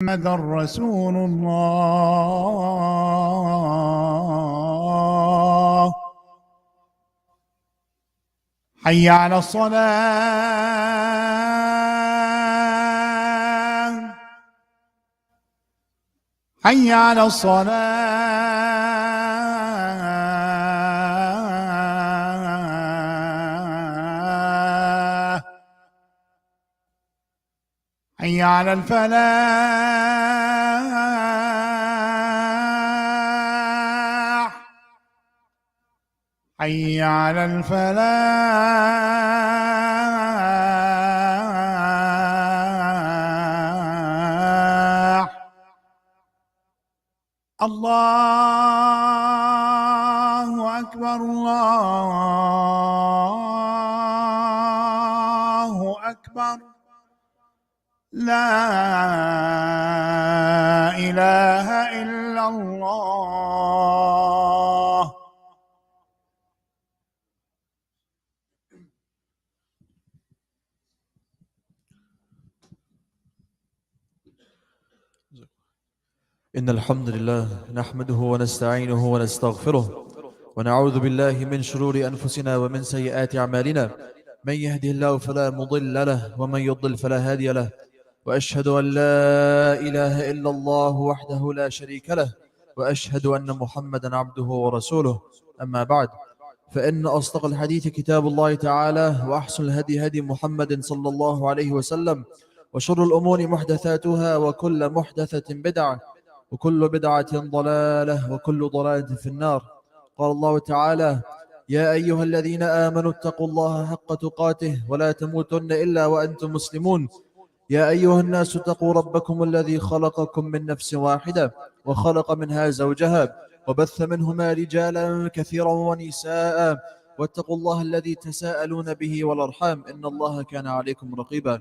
محمد رسول الله. حي على الصلاة، حي على الصلاة، حي على الفلاح، حي على الفلاح. الله أكبر، الله أكبر، لا إله إلا الله. إن الحمد لله نحمده ونستعينه ونستغفره ونعوذ بالله من شرور أنفسنا ومن سيئات أعمالنا. من يهده الله فلا مضل له ومن يضل فلا هادي له، وأشهد أن لا إله إلا الله وحده لا شريك له، وأشهد أن محمدا عبده ورسوله. أما بعد، فإن أصدق الحديث كتاب الله تعالى، وأحسن الهدي هدي محمد صلى الله عليه وسلم، وشر الأمور محدثاتها، وكل محدثة بدعة، وكل بدعة ضلالة، وكل ضلالة في النار. قال الله تعالى: يا أيها الذين آمنوا اتقوا الله حق تقاته ولا تموتن إلا وأنتم مسلمون. يا أيها الناس اتقوا ربكم الذي خلقكم من نفس واحدة وخلق منها زوجها وبث منهما رجالا كثيرا ونساء، واتقوا الله الذي تساءلون به والأرحام إن الله كان عليكم رقيبا.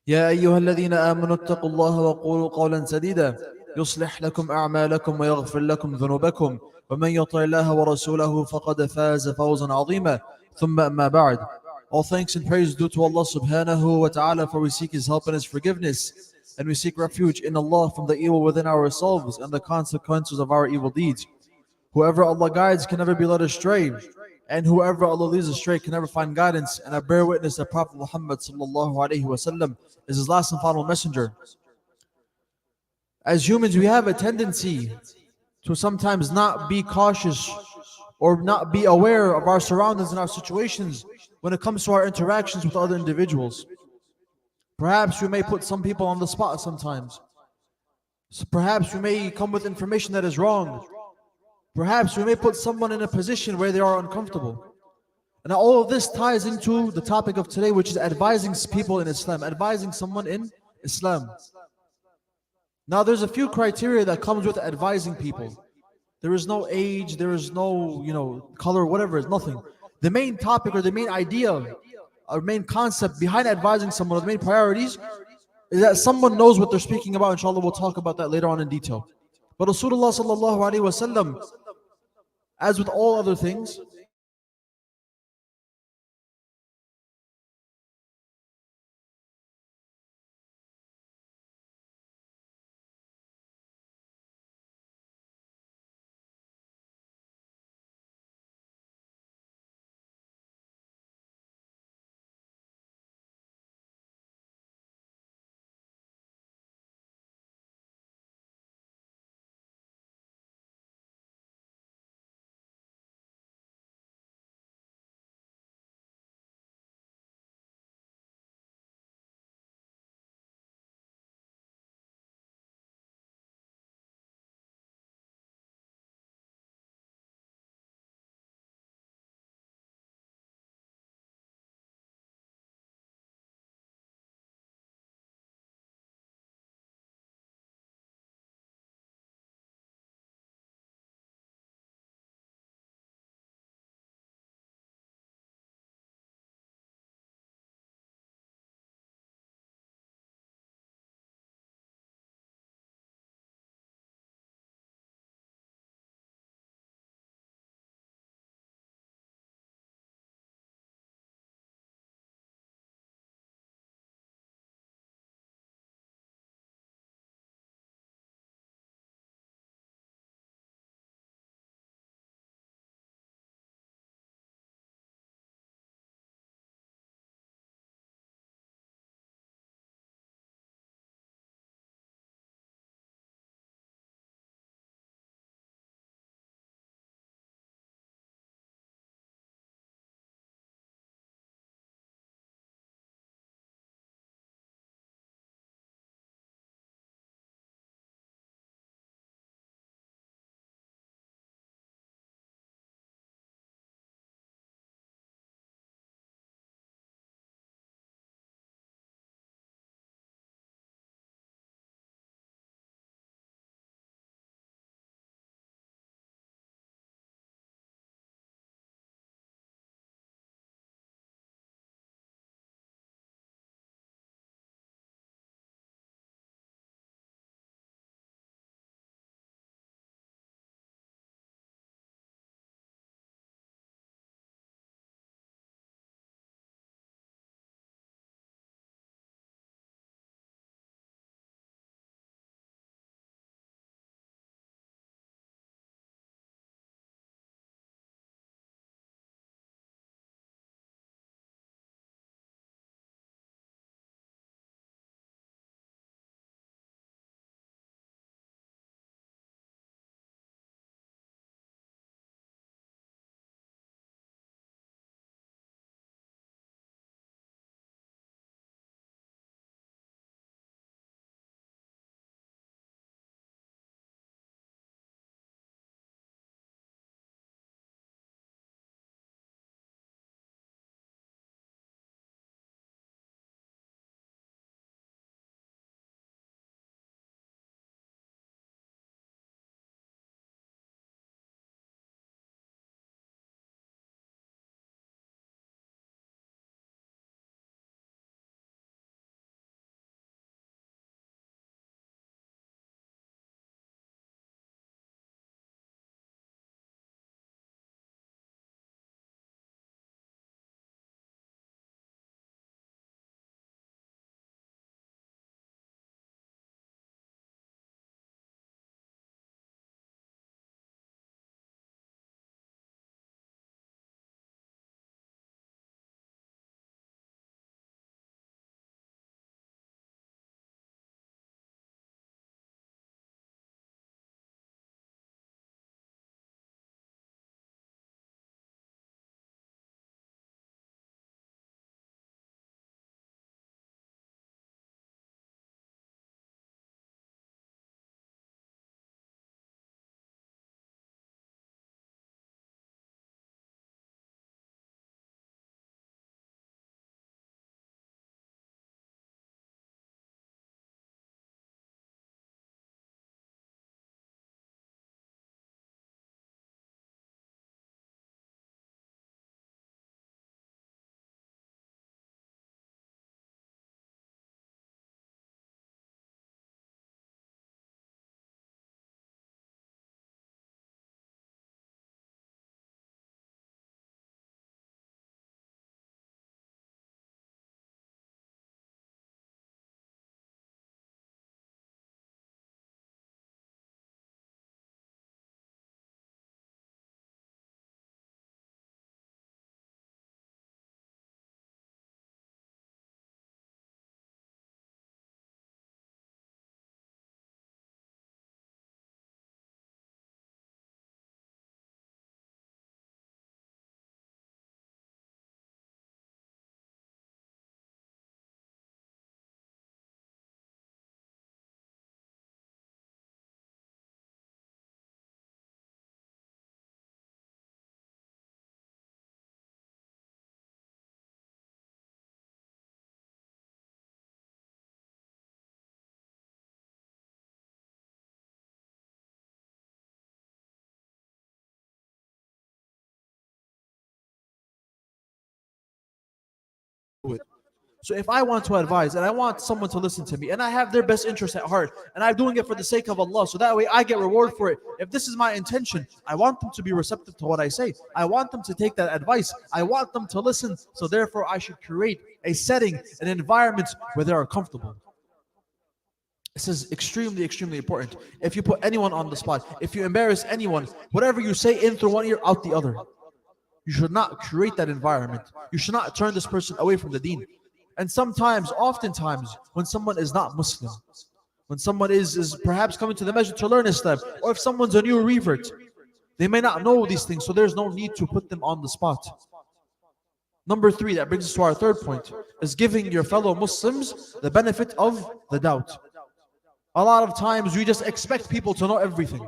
يا أيها الذين آمنوا اتقوا الله وقولوا قولا سديدا يصلح لكم أعمالكم ويغفر لكم ذنوبكم، ومن يطع الله ورسوله فقد فاز فوزا عظيما. ثم أما بعد. All thanks and praise due to Allah subhanahu wa ta'ala, for we seek His help and His forgiveness, and we seek refuge in Allah from the evil within ourselves and the consequences of our evil deeds. Whoever Allah guides can never be led astray, and whoever Allah leads astray can never find guidance. And I bear witness that Prophet Muhammad sallallahu alaihi wasallam is his last and final messenger. As humans, we have a tendency to sometimes not be cautious or not be aware of our surroundings and our situations when it comes to our interactions with other individuals. Perhaps we may put some people on the spot sometimes. So perhaps we may come with information that is wrong. Perhaps we may put someone in a position where they are uncomfortable. And all of this ties into the topic of today, which is advising people in Islam, advising someone in Islam. Now, there's a few criteria that comes with advising people. There is no age, there is no, color, whatever, it's nothing. The main topic or the main idea or main concept behind advising someone, or the main priorities, is that someone knows what they're speaking about. Inshallah, we'll talk about that later on in detail. But Rasulullah sallallahu alaihi wasallam, as with all other things, So if I want to advise and I want someone to listen to me and I have their best interest at heart and I'm doing it for the sake of Allah, so that way I get reward for it. If this is my intention, I want them to be receptive to what I say. I want them to take that advice. I want them to listen. So therefore I should create a setting, an environment where they are comfortable. This is extremely, extremely important. If you put anyone on the spot, if you embarrass anyone, whatever you say in through one ear, out the other. You should not create that environment. You should not turn this person away from the deen. And sometimes, oftentimes, when someone is not Muslim, when someone is perhaps coming to the masjid to learn Islam, or if someone's a new revert, they may not know these things, so there's no need to put them on the spot. Number 3, that brings us to our third point, is giving your fellow Muslims the benefit of the doubt. A lot of times we just expect people to know everything.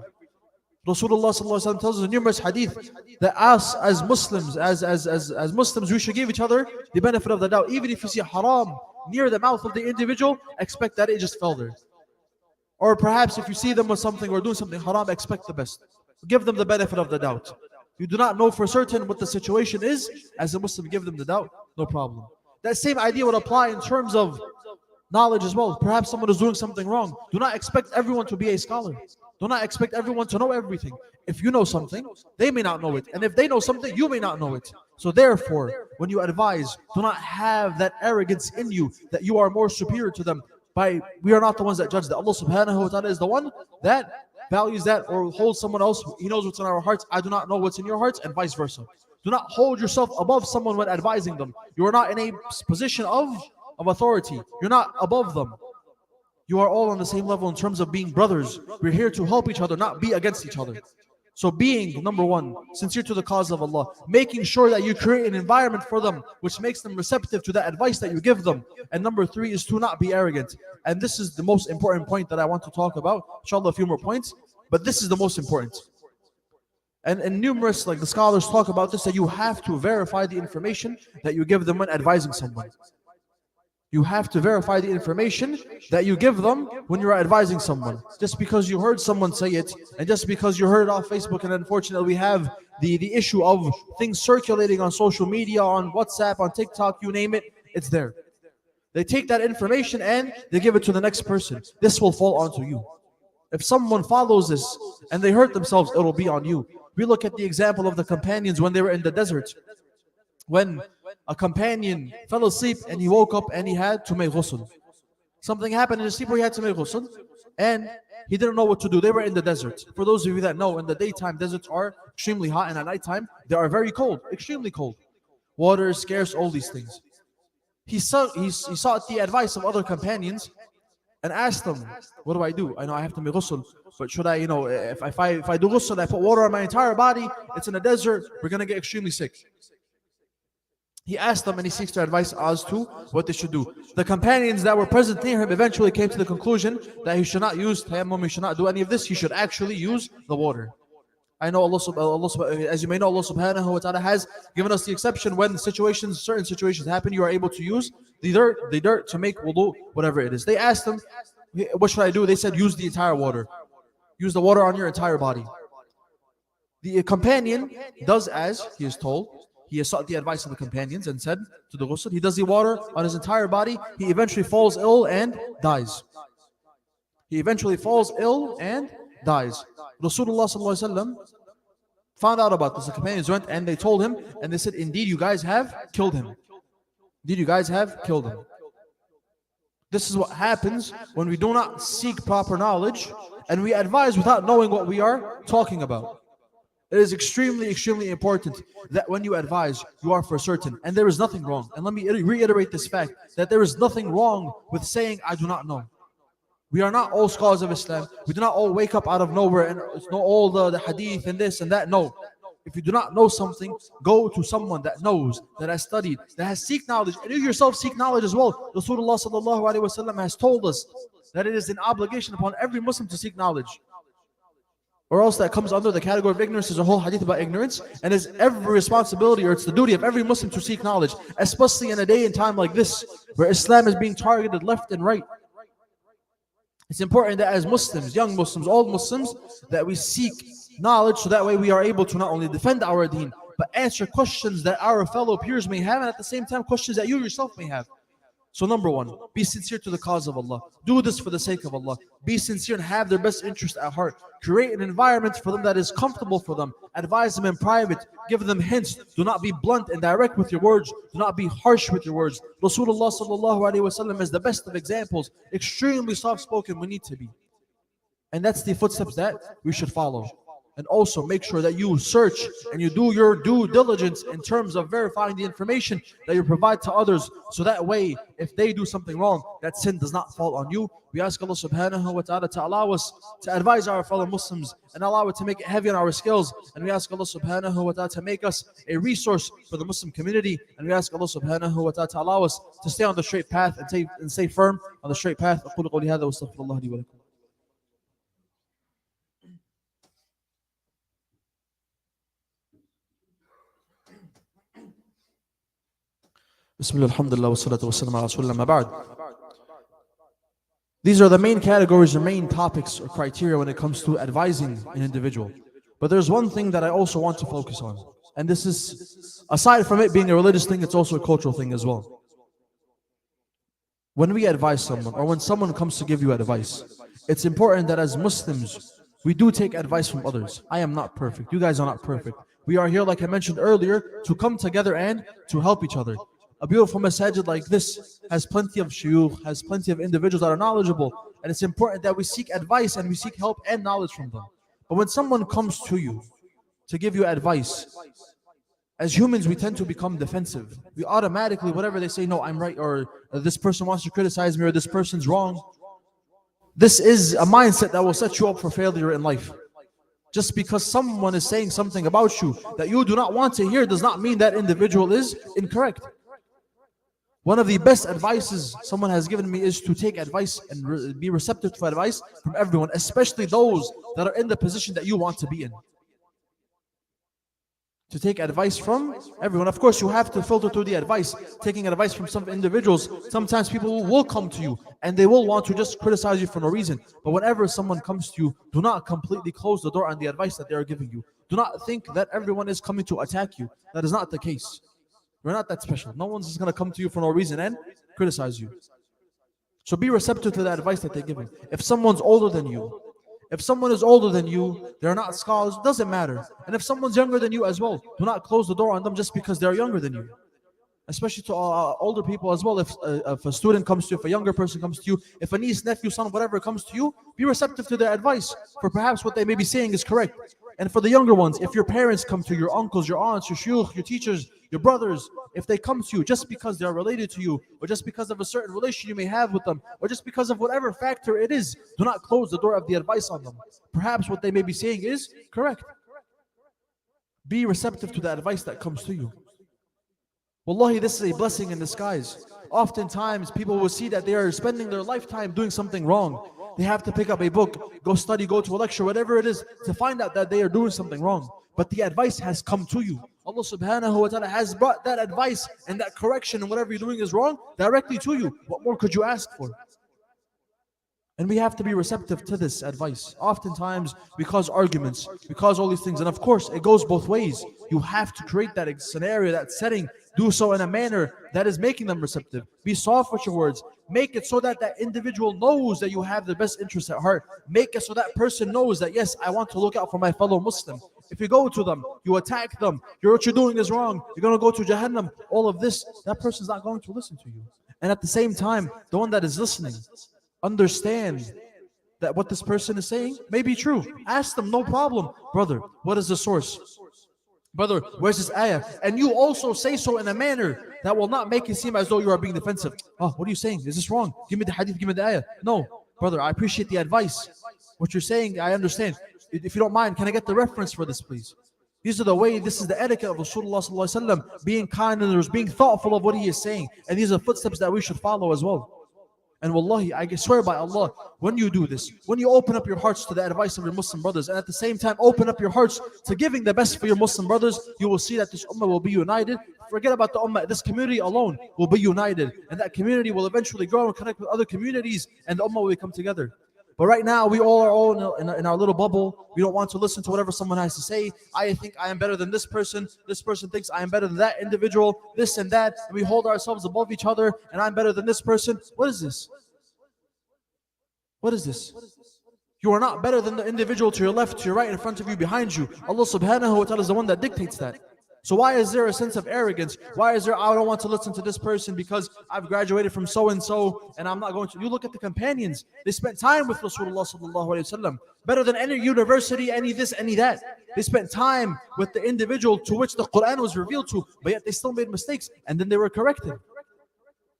Rasulullah ﷺ tells us in numerous hadith that us as Muslims, as Muslims, we should give each other the benefit of the doubt. Even if you see haram near the mouth of the individual, expect that it just fell there. Or perhaps if you see them with something or doing something haram, expect the best. Give them the benefit of the doubt. You do not know for certain what the situation is. As a Muslim, give them the doubt, no problem. That same idea would apply in terms of knowledge as well. Perhaps someone is doing something wrong. Do not expect everyone to be a scholar. Do not expect everyone to know everything. If you know something, they may not know it. And if they know something, you may not know it. So therefore, when you advise, do not have that arrogance in you that you are more superior to them. We are not the ones that judge that. Allah subhanahu wa ta'ala is the one that values that or holds someone else. He knows what's in our hearts. I do not know what's in your hearts, and vice versa. Do not hold yourself above someone when advising them. You are not in a position of authority. You're not above them. You are all on the same level in terms of being brothers. We're here to help each other, not be against each other. So being, number 1, sincere to the cause of Allah, making sure that you create an environment for them which makes them receptive to that advice that you give them. And number 3 is to not be arrogant. And this is the most important point that I want to talk about. Inshallah, a few more points, but this is the most important. And numerous, like the scholars talk about this, that you have to verify the information that you give them when advising someone. You have to verify the information that you give them when you're advising someone. Just because you heard someone say it, and just because you heard it off Facebook, and unfortunately we have the issue of things circulating on social media, on WhatsApp, on TikTok, you name it, it's there. They take that information and they give it to the next person. This will fall onto you. If someone follows this and they hurt themselves, it will be on you. We look at the example of the companions when they were in the desert. When a companion fell asleep and he woke up and he had to make ghusl. Something happened in his sleep where he had to make ghusl and he didn't know what to do. They were in the desert. For those of you that know, in the daytime, deserts are extremely hot, and at nighttime, they are very cold, extremely cold. Water is scarce, all these things. He sought the advice of other companions and asked them, what do? I know I have to make ghusl, but should I, if I do ghusl, I put water on my entire body, it's in a desert, we're going to get extremely sick. He asked them and he seeks their advice as to what they should do. The companions that were present near him eventually came to the conclusion that he should not use tayammum, he should not do any of this, he should actually use the water. I know as you may know, Allah subhanahu wa ta'ala has given us the exception when certain situations happen, you are able to use the dirt to make wudu, whatever it is. They asked him, what should I do? They said, use the entire water. Use the water on your entire body. The companion does as he is told. He has sought the advice of the companions and said to the ghusl, he does the water on his entire body. He eventually falls ill and dies. Rasulullah ﷺ found out about this. The companions went and they told him and they said, indeed you guys have killed him. This is what happens when we do not seek proper knowledge and we advise without knowing what we are talking about. It is extremely, extremely important that when you advise, you are for certain. And there is nothing wrong. And let me reiterate this fact, that there is nothing wrong with saying, I do not know. We are not all scholars of Islam. We do not all wake up out of nowhere and know all the hadith and this and that. No. If you do not know something, go to someone that knows, that has studied, that has seek knowledge. And you yourself seek knowledge as well. Rasulullah ﷺ has told us that it is an obligation upon every Muslim to seek knowledge. Or else that comes under the category of ignorance. There's a whole hadith about ignorance, and it's every responsibility, or it's the duty of every Muslim to seek knowledge, especially in a day and time like this where Islam is being targeted left and right. It's important that as Muslims, young Muslims, old Muslims, that we seek knowledge, so that way we are able to not only defend our deen but answer questions that our fellow peers may have, and at the same time questions that you yourself may have. So number one, be sincere to the cause of Allah. Do this for the sake of Allah. Be sincere and have their best interest at heart. Create an environment for them that is comfortable for them. Advise them in private. Give them hints. Do not be blunt and direct with your words. Do not be harsh with your words. Rasulullah sallallahu alaihi wasallam is the best of examples. Extremely soft-spoken we need to be. And that's the footsteps that we should follow. And also make sure that you search and you do your due diligence in terms of verifying the information that you provide to others. So that way, if they do something wrong, that sin does not fall on you. We ask Allah subhanahu wa ta'ala to allow us to advise our fellow Muslims and allow it to make it heavy on our skills. And we ask Allah subhanahu wa ta'ala to make us a resource for the Muslim community. And we ask Allah subhanahu wa ta'ala to allow us to stay on the straight path and stay firm on the straight path. أقول قولي هذا واستغفر الله لي ولكم. Bismillah, alhamdulillah, wa salatu wa salam ala rasulillah, ma ba'd. These are the main categories or main topics or criteria when it comes to advising an individual. But there's one thing that I also want to focus on. And this is, aside from it being a religious thing, it's also a cultural thing as well. When we advise someone, or when someone comes to give you advice, it's important that as Muslims, we do take advice from others. I am not perfect. You guys are not perfect. We are here, like I mentioned earlier, to come together and to help each other. A beautiful masajid like this has plenty of shuyukh, has plenty of individuals that are knowledgeable, and it's important that we seek advice and we seek help and knowledge from them. But when someone comes to you to give you advice, as humans we tend to become defensive. We automatically, whatever they say, no, I'm right, or this person wants to criticize me, or this person's wrong. This is a mindset that will set you up for failure in life. Just because someone is saying something about you that you do not want to hear does not mean that individual is incorrect. One of the best advices someone has given me is to take advice and be receptive to advice from everyone, especially those that are in the position that you want to be in. To take advice from everyone. Of course, you have to filter through the advice. Taking advice from some individuals, sometimes people will come to you and they will want to just criticize you for no reason. But whenever someone comes to you, do not completely close the door on the advice that they are giving you. Do not think that everyone is coming to attack you. That is not the case. We're not that special. No one's just going to come to you for no reason and criticize you. So be receptive to the advice that they're giving. If someone's older than you, if someone is older than you, they're not scholars, doesn't matter. And if someone's younger than you as well, do not close the door on them just because they're younger than you. Especially to older people as well. If a student comes to you, if a younger person comes to you, if a niece, nephew, son, whatever comes to you, be receptive to their advice. For perhaps what they may be saying is correct. And for the younger ones, if your parents come to you, your uncles, your aunts, your shuyukh, your teachers, your brothers, if they come to you just because they are related to you, or just because of a certain relation you may have with them, or just because of whatever factor it is, do not close the door of the advice on them. Perhaps what they may be saying is correct. Be receptive to the advice that comes to you. Wallahi, this is a blessing in disguise. Oftentimes, people will see that they are spending their lifetime doing something wrong. They have to pick up a book, go study, go to a lecture, whatever it is, to find out that they are doing something wrong. But the advice has come to you. Allah subhanahu wa ta'ala has brought that advice and that correction and whatever you're doing is wrong directly to you. What more could you ask for? And we have to be receptive to this advice. Oftentimes, we cause arguments, we cause all these things. And of course, it goes both ways. You have to create that scenario, that setting. Do so in a manner that is making them receptive. Be soft with your words. Make it so that that individual knows that you have the best interest at heart. Make it so that person knows that, yes, I want to look out for my fellow Muslim. If you go to them, you attack them, what you're doing is wrong, you're going to go to Jahannam, all of this, that person's not going to listen to you. And at the same time, the one that is listening, understand that what this person is saying may be true. Ask them, no problem. Brother, what is the source? Brother, where's this ayah? And you also say so in a manner that will not make it seem as though you are being defensive. Oh, what are you saying? Is this wrong? Give me the hadith, give me the ayah. No, brother, I appreciate the advice. What you're saying, I understand. If you don't mind, can I get the reference for this, please? These are the way, this is the etiquette of Rasulullah sallallahu alaihi wasallam, being kind to others, being thoughtful of what he is saying. And these are footsteps that we should follow as well. And wallahi, I swear by Allah, when you do this, when you open up your hearts to the advice of your Muslim brothers, and at the same time open up your hearts to giving the best for your Muslim brothers, you will see that this ummah will be united. Forget about the ummah, this community alone will be united. And that community will eventually grow and connect with other communities, and the ummah will come together. But right now, we all are all in our little bubble. We don't want to listen to whatever someone has to say. I think I am better than this person. This person thinks I am better than that individual, this and that. And we hold ourselves above each other, and I'm better than this person. What is this? What is this? You are not better than the individual to your left, to your right, in front of you, behind you. Allah subhanahu wa ta'ala is the one that dictates that. So why is there a sense of arrogance? Why is there, I don't want to listen to this person because I've graduated from so-and-so and I'm not going to. You look at the companions. They spent time with Rasulullah sallallahu alayhi wa sallam. Better than any university, any this, any that. They spent time with the individual to which the Quran was revealed to, but yet they still made mistakes and then they were corrected.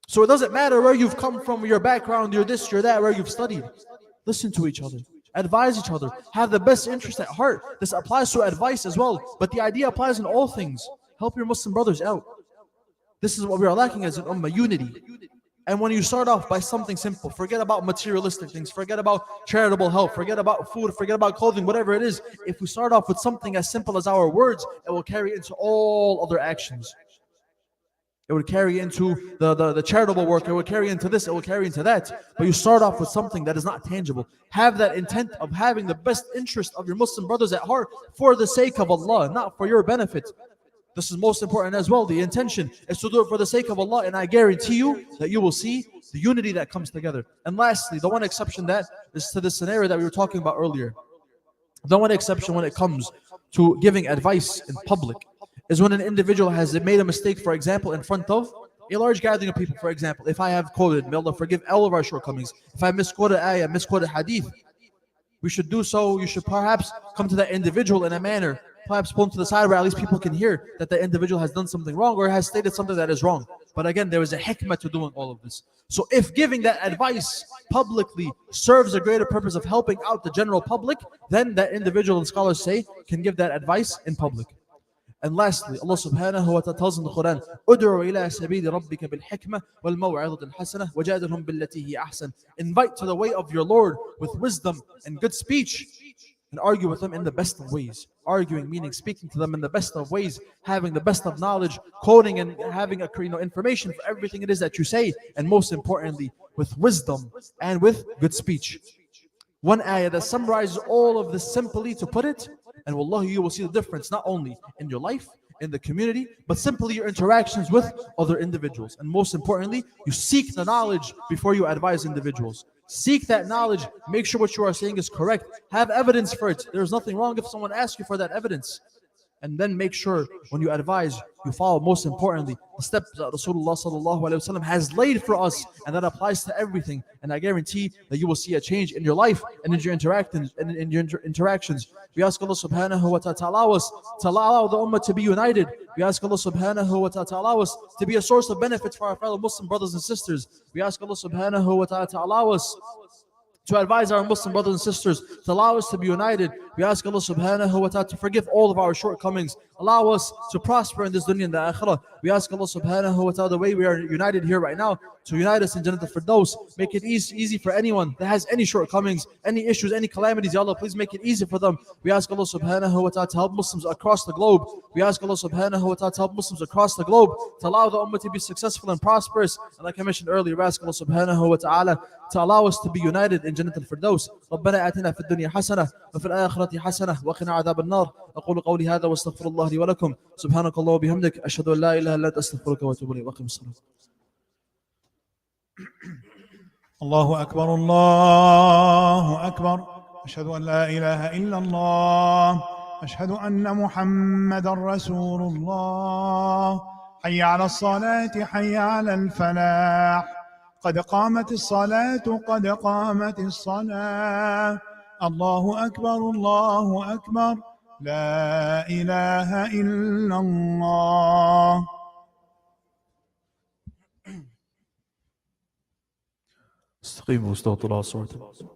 So it doesn't matter where you've come from, your background, your this, your that, where you've studied. Listen to each other. Advise each other. Have the best interest at heart. This applies to advice as well. But the idea applies in all things. Help your Muslim brothers out. This is what we are lacking as an ummah, unity. And when you start off by something simple, forget about materialistic things, forget about charitable help, forget about food, forget about clothing, whatever it is. If we start off with something as simple as our words, it will carry into all other actions. It would carry into the charitable work. It would carry into this. It will carry into that. But you start off with something that is not tangible. Have that intent of having the best interest of your Muslim brothers at heart for the sake of Allah, not for your benefit. This is most important as well. The intention is to do it for the sake of Allah, and I guarantee you that you will see the unity that comes together. And lastly, the one exception that is to the scenario that we were talking about earlier. The one exception when it comes to giving advice in public is when an individual has made a mistake, for example, in front of a large gathering of people. For example, if I have quoted, may Allah forgive all of our shortcomings. If I misquoted ayah, misquoted hadith, we should do so. You should perhaps come to that individual in a manner, perhaps pull him to the side where at least people can hear that the individual has done something wrong or has stated something that is wrong. But again, there is a hikmah to doing all of this. So if giving that advice publicly serves a greater purpose of helping out the general public, then that individual, and scholars say, can give that advice in public. And lastly, Allah subhanahu wa ta'ala tells in the Quran, "Ud'u ila sabili rabbika bil hikmah wal maw'izatil hasanah wajadilhum billati hi ahsan." Invite to the way of your Lord with wisdom and good speech, and argue with them in the best of ways. Arguing meaning speaking to them in the best of ways, having the best of knowledge, quoting and having information for everything it is that you say, and most importantly, with wisdom and with good speech. One ayah that summarizes all of this simply, to put it, and wallahi, you will see the difference not only in your life, in the community, but simply your interactions with other individuals. And most importantly, you seek the knowledge before you advise individuals. Seek that knowledge. Make sure what you are saying is correct. Have evidence for it. There's nothing wrong if someone asks you for that evidence. And then make sure when you advise, you follow, most importantly, the steps that Rasulullah sallallahu alaihi wasallam has laid for us, and that applies to everything. And I guarantee that you will see a change in your life and in your interactions. We ask Allah subhanahu wa ta'ala to allow the ummah to be united. We ask Allah subhanahu wa ta'ala to allow us to be a source of benefit for our fellow Muslim brothers and sisters. We ask Allah subhanahu wa ta'ala to allow us to advise our Muslim brothers and sisters, to allow us to be united. We ask Allah subhanahu wa ta'ala to forgive all of our shortcomings. Allow us to prosper in this dunya and the akhirah. We ask Allah subhanahu wa ta'ala, the way we are united here right now, to unite us in Jannat al-Firdaus. Make it easy for anyone that has any shortcomings, any issues, any calamities. Ya Allah, please make it easy for them. We ask Allah subhanahu wa ta'ala to help Muslims across the globe. We ask Allah subhanahu wa ta'ala to help Muslims across the globe, to allow the ummah to be successful and prosperous. And like I mentioned earlier, we ask Allah subhanahu wa ta'ala to allow us to be united in Jannat al-Firdaus. ربنا آتنا في الدنيا حسنة وفي الآخرة حسنة وقنا عذاب النار. أقول قولي هذا واستغفر الله لي ولكم. سبحانك الله وبحمدك أشهد أن لا إله إلا أنت أستغفرك وأتوب إليك. وأقم الصلاة. الله أكبر الله أكبر. أشهد أن لا إله إلا الله. أشهد أن محمد رسول الله. حي على الصلاة حي على الفلاح. قد قامت الصلاة قد قامت الصلاة. الله أكبر الله أكبر. لا إله إلا الله. استقيموا واستغفروا الله صورتكم.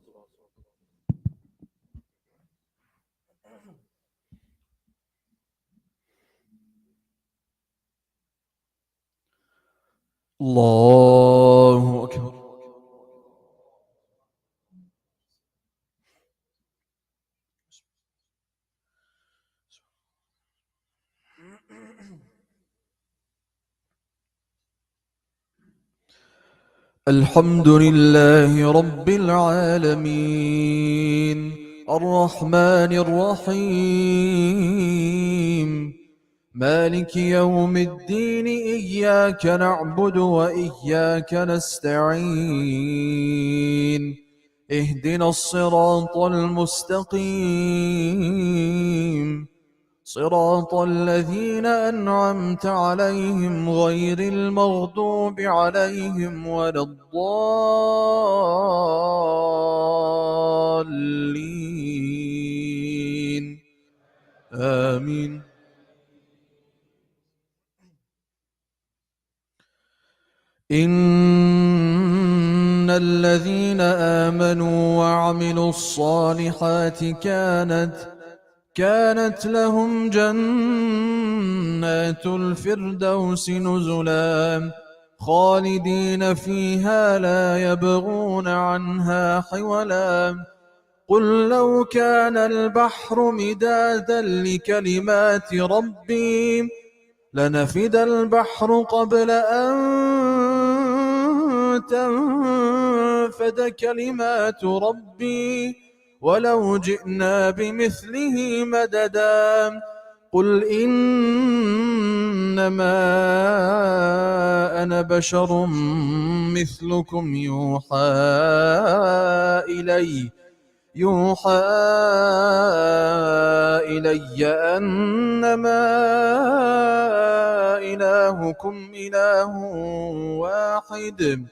الله أكبر. الحمد لله رب العالمين الرحمن الرحيم مالك يوم الدين إياك نعبد وإياك نستعين اهدنا الصراط المستقيم صراط الذين أنعمت عليهم غير المغضوب عليهم ولا الضالين آمين. إن الذين آمنوا وعملوا الصالحات كانت لهم جنات الفردوس نزلا خالدين فيها لا يبغون عنها حولا قل لو كان البحر مدادا لكلمات ربي لنفد البحر قبل أن تنفد كلمات ربي ولو جئنا بمثله مددا قل إنما أنا بشر مثلكم يوحى إلي أنما إلهكم إله واحد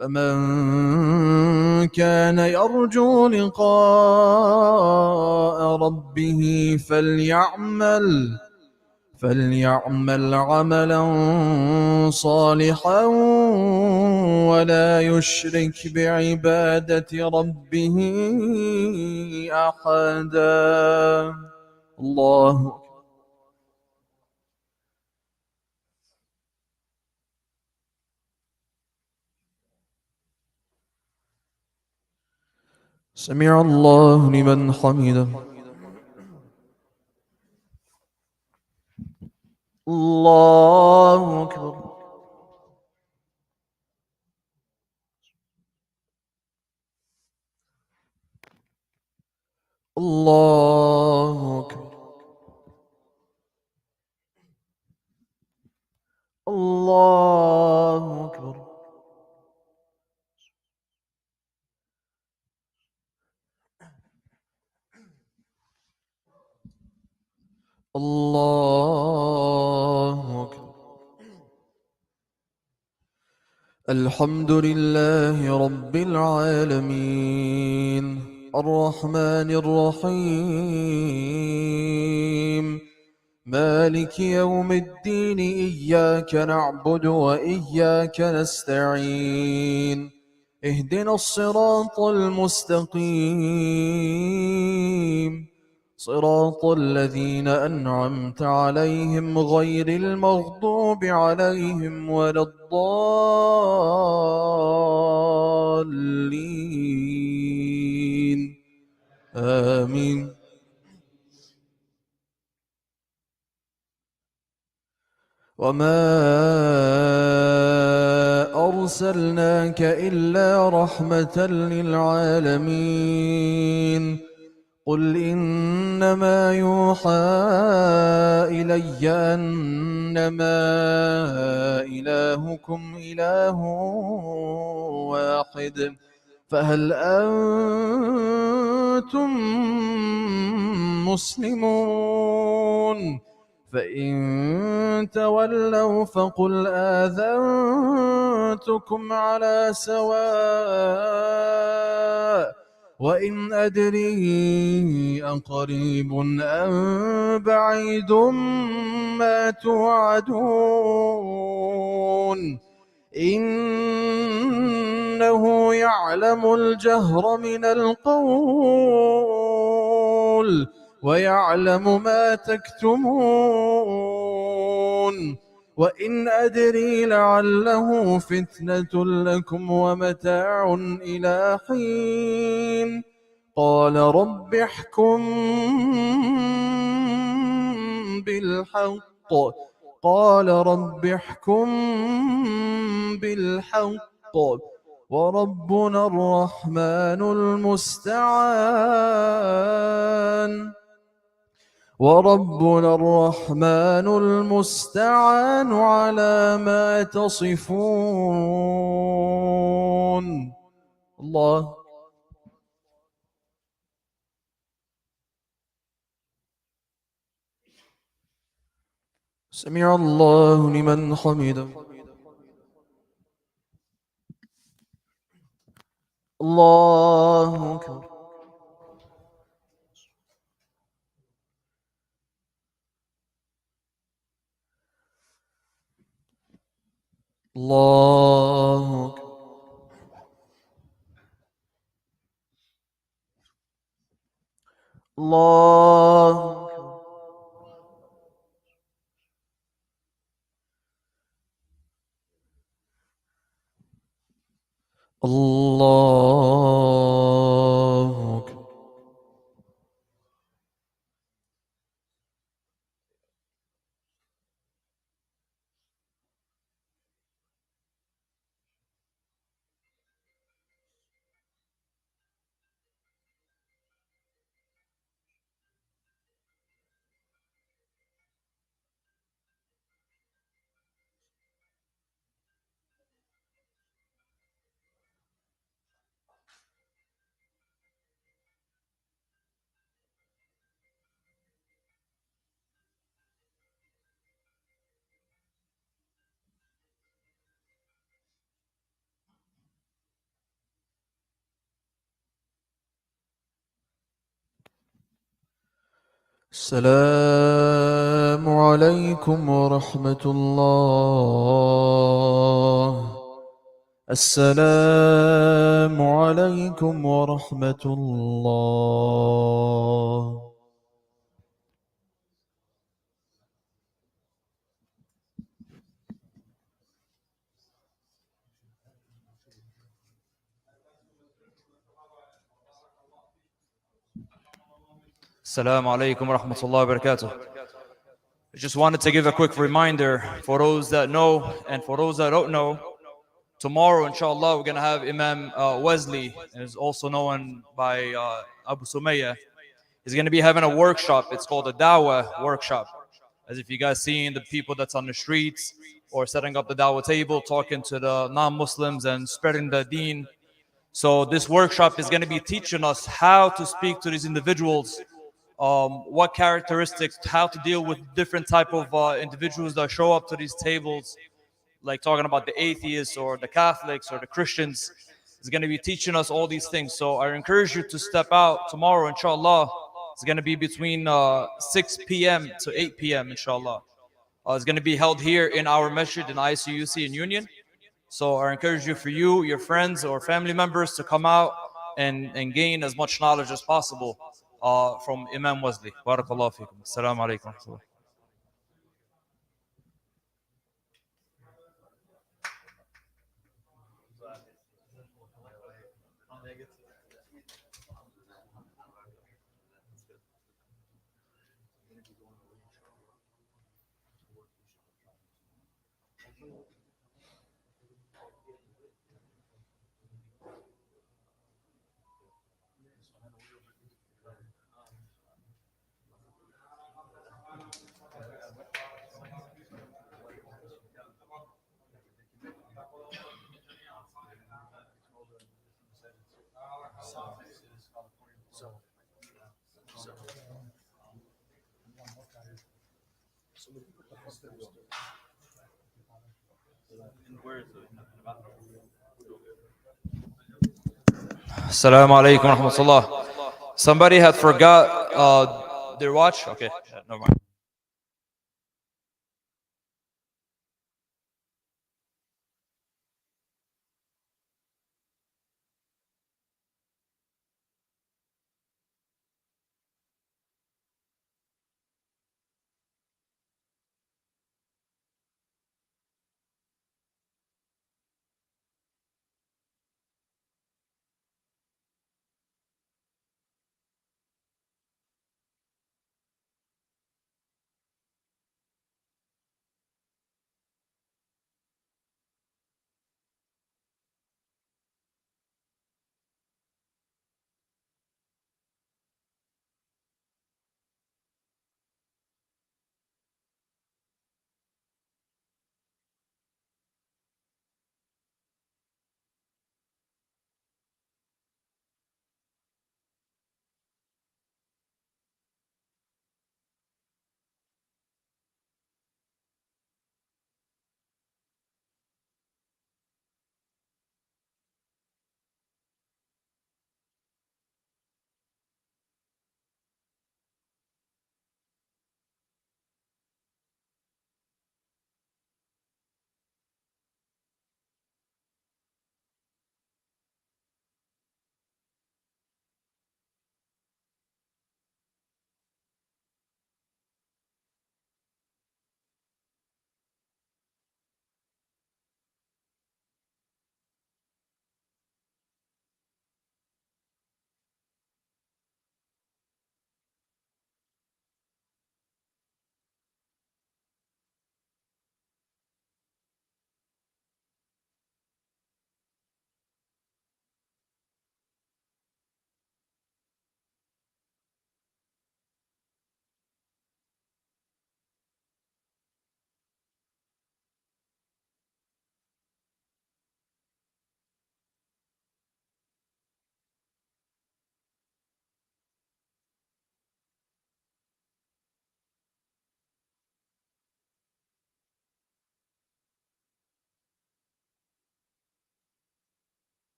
فمن كان يرجو لقاء ربه فليعمل عملا صالحا ولا يشرك بعبادة ربه أحدا. الله سمع الله لمن حمده. الله أكبر. الله أكبر. الله أكبر. الله أكبر. الحمد لله رب العالمين الرحمن الرحيم مالك يوم الدين إياك نعبد وإياك نستعين اهدنا الصراط المستقيم صراط الذين أنعمت عليهم غير المغضوب عليهم ولا الضالين آمين. وما أرسلناك إلا رحمة للعالمين قل إنما يوحى إلي أنما إلهكم إله واحد فهل أنتم مسلمون فإن تولوا فقل آذنتكم على سواء وإن أدري أقريب أم بعيد ما توعدون إنه يعلم الجهر من القول ويعلم ما تكتمون وإن أدري لعله فتنة لكم ومتاع إلى حين قال رب احكم بالحق وربنا الرحمن المستعان وربنا الرحمن المستعان على ما تصفون. الله. سمع الله لمن حمده. الله أكبر. الله أكبر. الله أكبر. الله أكبر. السلام عليكم ورحمة الله. السلام عليكم ورحمة الله. Assalamu alaikum wa rahmatullahi wa barakatuh. I just wanted to give a quick reminder for those that know and for those that don't know. Tomorrow, inshallah, we're going to have Imam Wesley, is also known by Abu Sumayya. He's going to be having a workshop. It's called a Dawah workshop. As if you guys seen the people that's on the streets or setting up the Dawah table, talking to the non-Muslims and spreading the deen. So this workshop is going to be teaching us how to speak to these individuals, what characteristics, how to deal with different type of individuals that show up to these tables, like talking about the atheists or the Catholics or the Christians. Is going to be teaching us all these things. So I encourage you to step out tomorrow, inshallah. It's going to be between 6 p.m. to 8 p.m. inshallah. It's going to be held here in our masjid in ICUC in Union. So I encourage you, for you, your friends or family members, to come out and gain as much knowledge as possible from Imam Wesley. Barakallahu feekum. Assalamu alaikum. Assalamu alaikum wa rahmatullah. Somebody had forgot their watch. Okay, never mind.